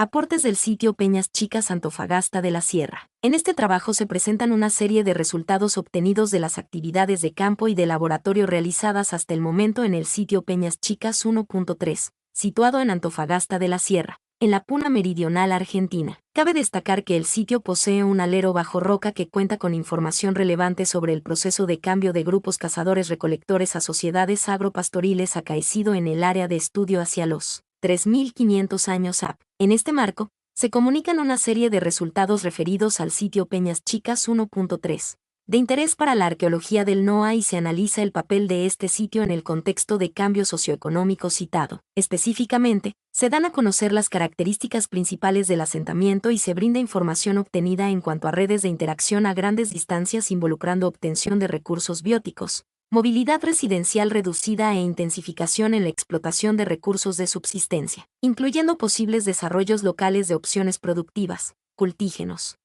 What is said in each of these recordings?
Aportes del sitio Peñas Chicas Antofagasta de la Sierra. En este trabajo se presentan una serie de resultados obtenidos de las actividades de campo y de laboratorio realizadas hasta el momento en el sitio Peñas Chicas 1.3, situado en Antofagasta de la Sierra, en la Puna Meridional Argentina. Cabe destacar que el sitio posee un alero bajo roca que cuenta con información relevante sobre el proceso de cambio de grupos cazadores-recolectores a sociedades agropastoriles acaecido en el área de estudio hacia los 3.500 años AP. En este marco, se comunican una serie de resultados referidos al sitio Peñas Chicas 1.3, de interés para la arqueología del NOA, y se analiza el papel de este sitio en el contexto de cambio socioeconómico citado. Específicamente, se dan a conocer las características principales del asentamiento y se brinda información obtenida en cuanto a redes de interacción a grandes distancias involucrando obtención de recursos bióticos, movilidad residencial reducida e intensificación en la explotación de recursos de subsistencia, incluyendo posibles desarrollos locales de opciones productivas, cultígenos.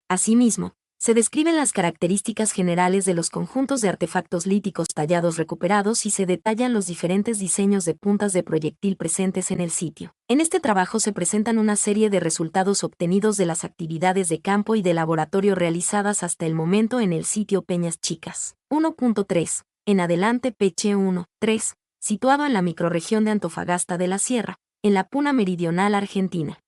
Asimismo, se describen las características generales de los conjuntos de artefactos líticos tallados recuperados y se detallan los diferentes diseños de puntas de proyectil presentes en el sitio. En este trabajo se presentan una serie de resultados obtenidos de las actividades de campo y de laboratorio realizadas hasta el momento en el sitio Peñas Chicas 1.3, en adelante Peche 1.3, situado en la microrregión de Antofagasta de la Sierra, en la Puna Meridional Argentina.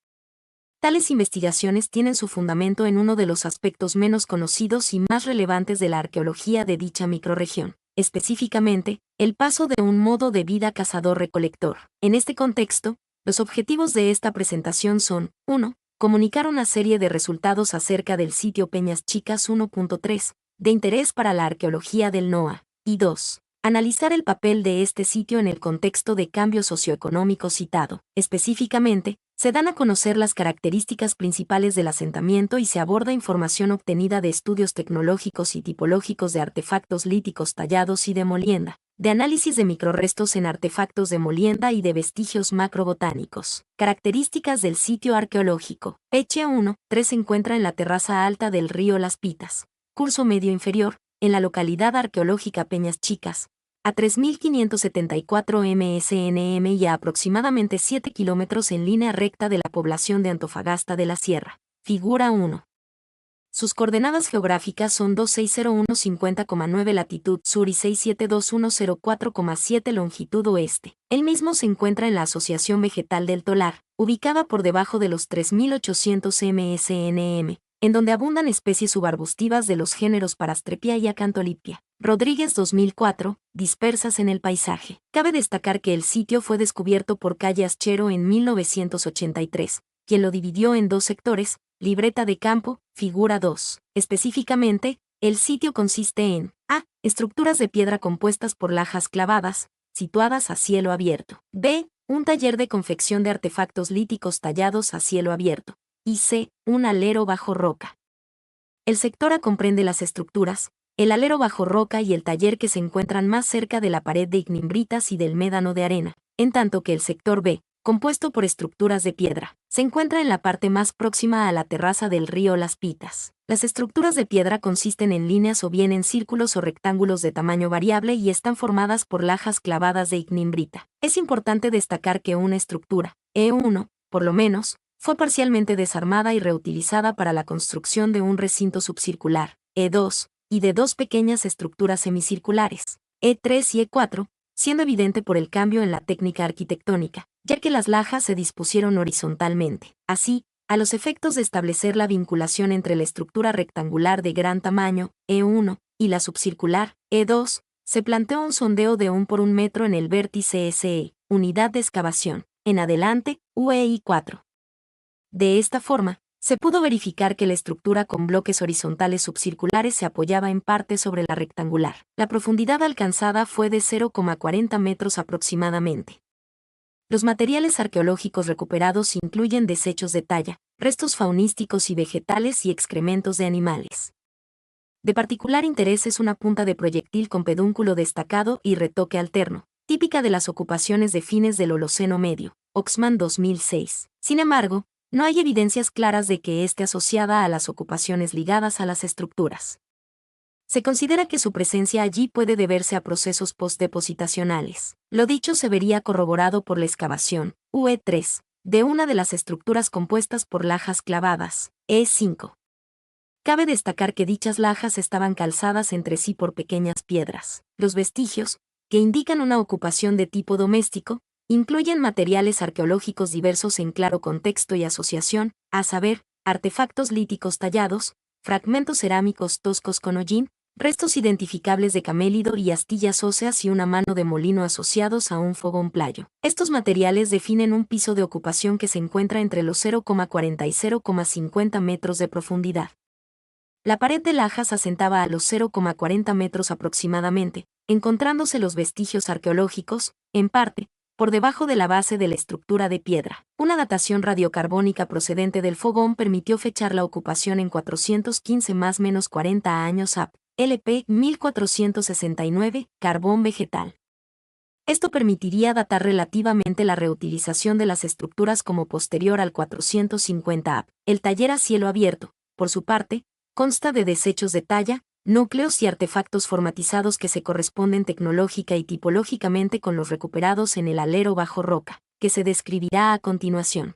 Tales investigaciones tienen su fundamento en uno de los aspectos menos conocidos y más relevantes de la arqueología de dicha microrregión, específicamente, el paso de un modo de vida cazador-recolector. En este contexto, los objetivos de esta presentación son: 1. Comunicar una serie de resultados acerca del sitio Peñas Chicas 1.3, de interés para la arqueología del NOA, y 2. Analizar el papel de este sitio en el contexto de cambio socioeconómico citado. Específicamente, se dan a conocer las características principales del asentamiento y se aborda información obtenida de estudios tecnológicos y tipológicos de artefactos líticos tallados y de molienda, de análisis de microrrestos en artefactos de molienda y de vestigios macrobotánicos. Características del sitio arqueológico. Peche 1.3 se encuentra en la terraza alta del río Las Pitas, curso medio inferior, en la localidad arqueológica Peñas Chicas, a 3.574 msnm y a aproximadamente 7 kilómetros en línea recta de la población de Antofagasta de la Sierra. Figura 1. Sus coordenadas geográficas son 260150,9 latitud sur y 672104,7 longitud oeste. El mismo se encuentra en la Asociación Vegetal del Tolar, ubicada por debajo de los 3.800 msnm, en donde abundan especies subarbustivas de los géneros Parastrepia y Acantolipia. Rodríguez 2004, dispersas en el paisaje. Cabe destacar que el sitio fue descubierto por Calle Aschero en 1983, quien lo dividió en dos sectores: libreta de campo, figura 2. Específicamente, el sitio consiste en: A. Estructuras de piedra compuestas por lajas clavadas, situadas a cielo abierto. B. Un taller de confección de artefactos líticos tallados a cielo abierto. Y C. Un alero bajo roca. El sector A comprende las estructuras, el alero bajo roca y el taller que se encuentran más cerca de la pared de ignimbritas y del médano de arena, en tanto que el sector B, compuesto por estructuras de piedra, se encuentra en la parte más próxima a la terraza del río Las Pitas. Las estructuras de piedra consisten en líneas o bien en círculos o rectángulos de tamaño variable y están formadas por lajas clavadas de ignimbrita. Es importante destacar que una estructura, E1, por lo menos, fue parcialmente desarmada y reutilizada para la construcción de un recinto subcircular, E2, y de dos pequeñas estructuras semicirculares, E3 y E4, siendo evidente por el cambio en la técnica arquitectónica, ya que las lajas se dispusieron horizontalmente. Así, a los efectos de establecer la vinculación entre la estructura rectangular de gran tamaño, E1, y la subcircular, E2, se planteó un sondeo de 1 por 1 metro en el vértice SE, unidad de excavación, en adelante, UEI4. De esta forma, se pudo verificar que la estructura con bloques horizontales subcirculares se apoyaba en parte sobre la rectangular. La profundidad alcanzada fue de 0,40 metros aproximadamente. Los materiales arqueológicos recuperados incluyen desechos de talla, restos faunísticos y vegetales y excrementos de animales. De particular interés es una punta de proyectil con pedúnculo destacado y retoque alterno, típica de las ocupaciones de fines del Holoceno Medio, Oxman 2006. Sin embargo, no hay evidencias claras de que esté asociada a las ocupaciones ligadas a las estructuras. Se considera que su presencia allí puede deberse a procesos postdepositacionales. Lo dicho se vería corroborado por la excavación, UE3, de una de las estructuras compuestas por lajas clavadas, E5. Cabe destacar que dichas lajas estaban calzadas entre sí por pequeñas piedras. Los vestigios, que indican una ocupación de tipo doméstico, incluyen materiales arqueológicos diversos en claro contexto y asociación, a saber, artefactos líticos tallados, fragmentos cerámicos toscos con hollín, restos identificables de camélido y astillas óseas y una mano de molino asociados a un fogón playo. Estos materiales definen un piso de ocupación que se encuentra entre los 0,40 y 0,50 metros de profundidad. La pared de lajas asentaba a los 0,40 metros aproximadamente, encontrándose los vestigios arqueológicos, en parte, por debajo de la base de la estructura de piedra. Una datación radiocarbónica procedente del fogón permitió fechar la ocupación en 415 más menos 40 años AP, LP 1469, carbón vegetal. Esto permitiría datar relativamente la reutilización de las estructuras como posterior al 450 AP. El taller a cielo abierto, por su parte, consta de desechos de talla, núcleos y artefactos formatizados que se corresponden tecnológica y tipológicamente con los recuperados en el alero bajo roca, que se describirá a continuación.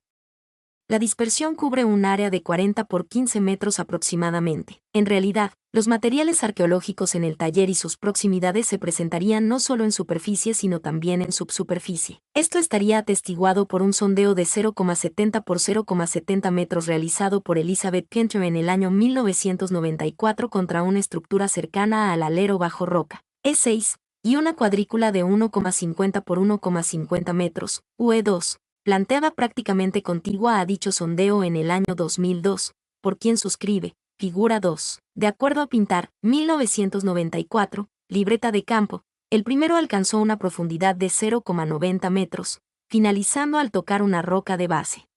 La dispersión cubre un área de 40 por 15 metros aproximadamente. En realidad, los materiales arqueológicos en el taller y sus proximidades se presentarían no solo en superficie sino también en subsuperficie. Esto estaría atestiguado por un sondeo de 0,70 por 0,70 metros realizado por Elizabeth Kenter en el año 1994 contra una estructura cercana al alero bajo roca, E6, y una cuadrícula de 1,50 por 1,50 metros, UE2, planteada prácticamente contigua a dicho sondeo en el año 2002, por quien suscribe, figura 2. De acuerdo a Pintar, 1994, libreta de campo, el primero alcanzó una profundidad de 0,90 metros, finalizando al tocar una roca de base.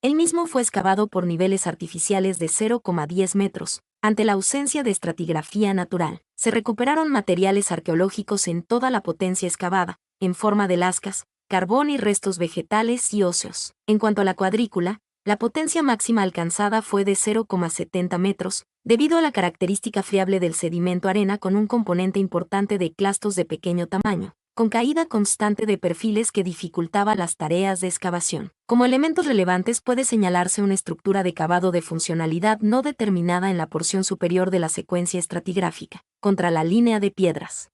El mismo fue excavado por niveles artificiales de 0,10 metros. Ante la ausencia de estratigrafía natural, se recuperaron materiales arqueológicos en toda la potencia excavada, en forma de lascas, carbón y restos vegetales y óseos. En cuanto a la cuadrícula, la potencia máxima alcanzada fue de 0,70 metros, debido a la característica friable del sedimento arena con un componente importante de clastos de pequeño tamaño, con caída constante de perfiles que dificultaba las tareas de excavación. Como elementos relevantes puede señalarse una estructura de cavado de funcionalidad no determinada en la porción superior de la secuencia estratigráfica, contra la línea de piedras.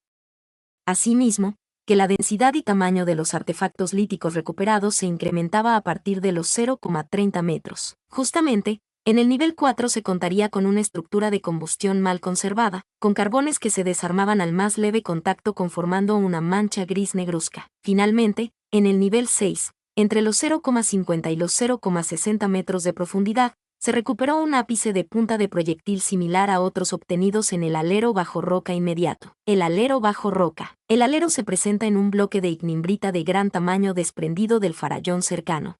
Asimismo, que la densidad y tamaño de los artefactos líticos recuperados se incrementaba a partir de los 0,30 metros. Justamente, en el nivel 4 se contaría con una estructura de combustión mal conservada, con carbones que se desarmaban al más leve contacto conformando una mancha gris negruzca. Finalmente, en el nivel 6, entre los 0,50 y los 0,60 metros de profundidad, se recuperó un ápice de punta de proyectil similar a otros obtenidos en el alero bajo roca inmediato. El alero bajo roca. El alero se presenta en un bloque de ignimbrita de gran tamaño desprendido del farallón cercano.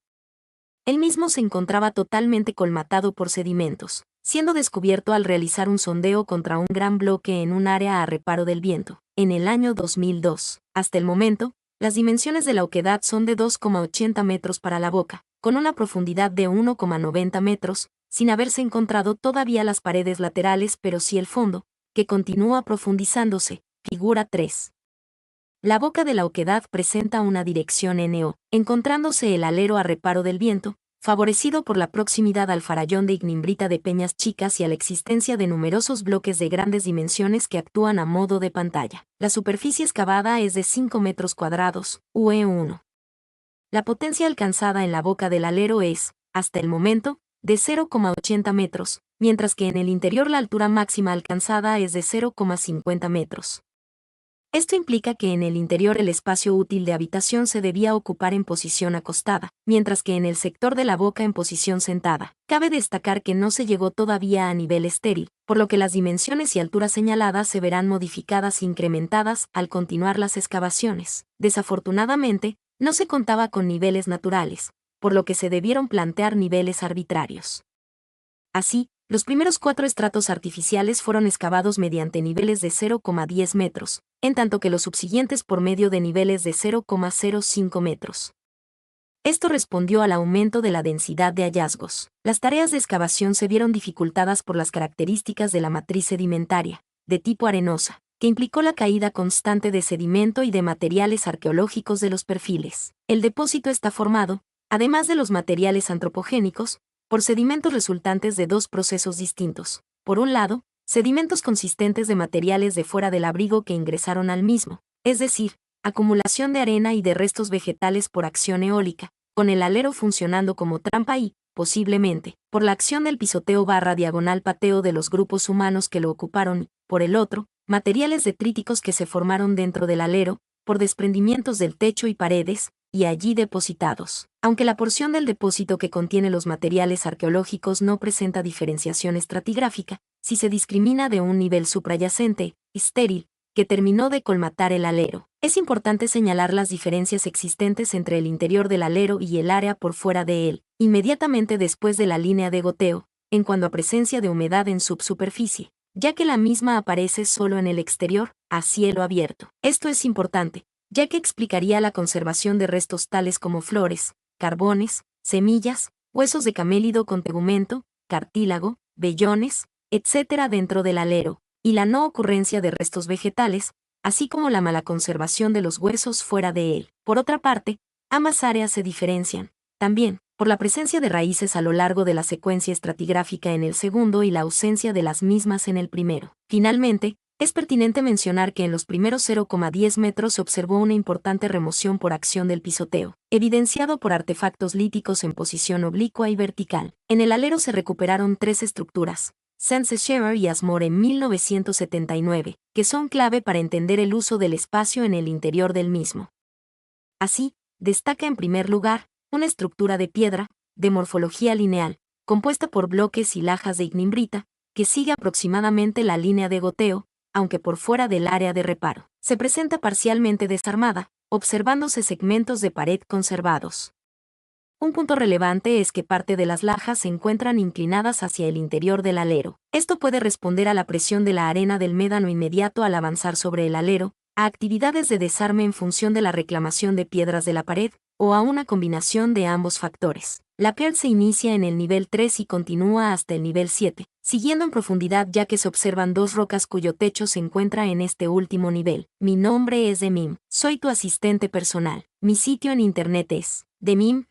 El mismo se encontraba totalmente colmatado por sedimentos, siendo descubierto al realizar un sondeo contra un gran bloque en un área a reparo del viento, en el año 2002. Hasta el momento, las dimensiones de la oquedad son de 2,80 metros para la boca, con una profundidad de 1,90 metros, sin haberse encontrado todavía las paredes laterales pero sí el fondo, que continúa profundizándose, figura 3. La boca de la oquedad presenta una dirección NO, encontrándose el alero a reparo del viento, favorecido por la proximidad al farallón de ignimbrita de Peñas Chicas y a la existencia de numerosos bloques de grandes dimensiones que actúan a modo de pantalla. La superficie excavada es de 5 metros cuadrados, UE1. La potencia alcanzada en la boca del alero es, hasta el momento, de 0,80 metros, mientras que en el interior la altura máxima alcanzada es de 0,50 metros. Esto implica que en el interior el espacio útil de habitación se debía ocupar en posición acostada, mientras que en el sector de la boca en posición sentada. Cabe destacar que no se llegó todavía a nivel estéril, por lo que las dimensiones y alturas señaladas se verán modificadas e incrementadas al continuar las excavaciones. Desafortunadamente, no se contaba con niveles naturales, por lo que se debieron plantear niveles arbitrarios. Así, los primeros 4 estratos artificiales fueron excavados mediante niveles de 0,10 metros, en tanto que los subsiguientes por medio de niveles de 0,05 metros. Esto respondió al aumento de la densidad de hallazgos. Las tareas de excavación se vieron dificultadas por las características de la matriz sedimentaria, de tipo arenosa, que implicó la caída constante de sedimento y de materiales arqueológicos de los perfiles. El depósito está formado, además de los materiales antropogénicos, por sedimentos resultantes de dos procesos distintos. Por un lado, sedimentos consistentes de materiales de fuera del abrigo que ingresaron al mismo, es decir, acumulación de arena y de restos vegetales por acción eólica, con el alero funcionando como trampa y, posiblemente, por la acción del pisoteo / diagonal pateo de los grupos humanos que lo ocuparon y, por el otro, materiales detríticos que se formaron dentro del alero, por desprendimientos del techo y paredes, y allí depositados. Aunque la porción del depósito que contiene los materiales arqueológicos no presenta diferenciación estratigráfica, si se discrimina de un nivel suprayacente, estéril, que terminó de colmatar el alero. Es importante señalar las diferencias existentes entre el interior del alero y el área por fuera de él, inmediatamente después de la línea de goteo, en cuanto a presencia de humedad en subsuperficie, ya que la misma aparece solo en el exterior, a cielo abierto. Esto es importante, ya que explicaría la conservación de restos tales como flores, carbones, semillas, huesos de camélido con tegumento, cartílago, vellones, etc. dentro del alero, y la no ocurrencia de restos vegetales, así como la mala conservación de los huesos fuera de él. Por otra parte, ambas áreas se diferencian, también, por la presencia de raíces a lo largo de la secuencia estratigráfica en el segundo y la ausencia de las mismas en el primero. Finalmente, es pertinente mencionar que en los primeros 0,10 metros se observó una importante remoción por acción del pisoteo, evidenciado por artefactos líticos en posición oblicua y vertical. En el alero se recuperaron tres estructuras, Sanse-Scherer y Asmore en 1979, que son clave para entender el uso del espacio en el interior del mismo. Así, destaca en primer lugar, una estructura de piedra, de morfología lineal, compuesta por bloques y lajas de ignimbrita, que sigue aproximadamente la línea de goteo, aunque por fuera del área de reparo. Se presenta parcialmente desarmada, observándose segmentos de pared conservados. Un punto relevante es que parte de las lajas se encuentran inclinadas hacia el interior del alero. Esto puede responder a la presión de la arena del médano inmediato al avanzar sobre el alero, a actividades de desarme en función de la reclamación de piedras de la pared, o a una combinación de ambos factores. La piel se inicia en el nivel 3 y continúa hasta el nivel 7, siguiendo en profundidad ya que se observan dos rocas cuyo techo se encuentra en este último nivel. Mi nombre es Demim, soy tu asistente personal. Mi sitio en internet es demim.es.tl.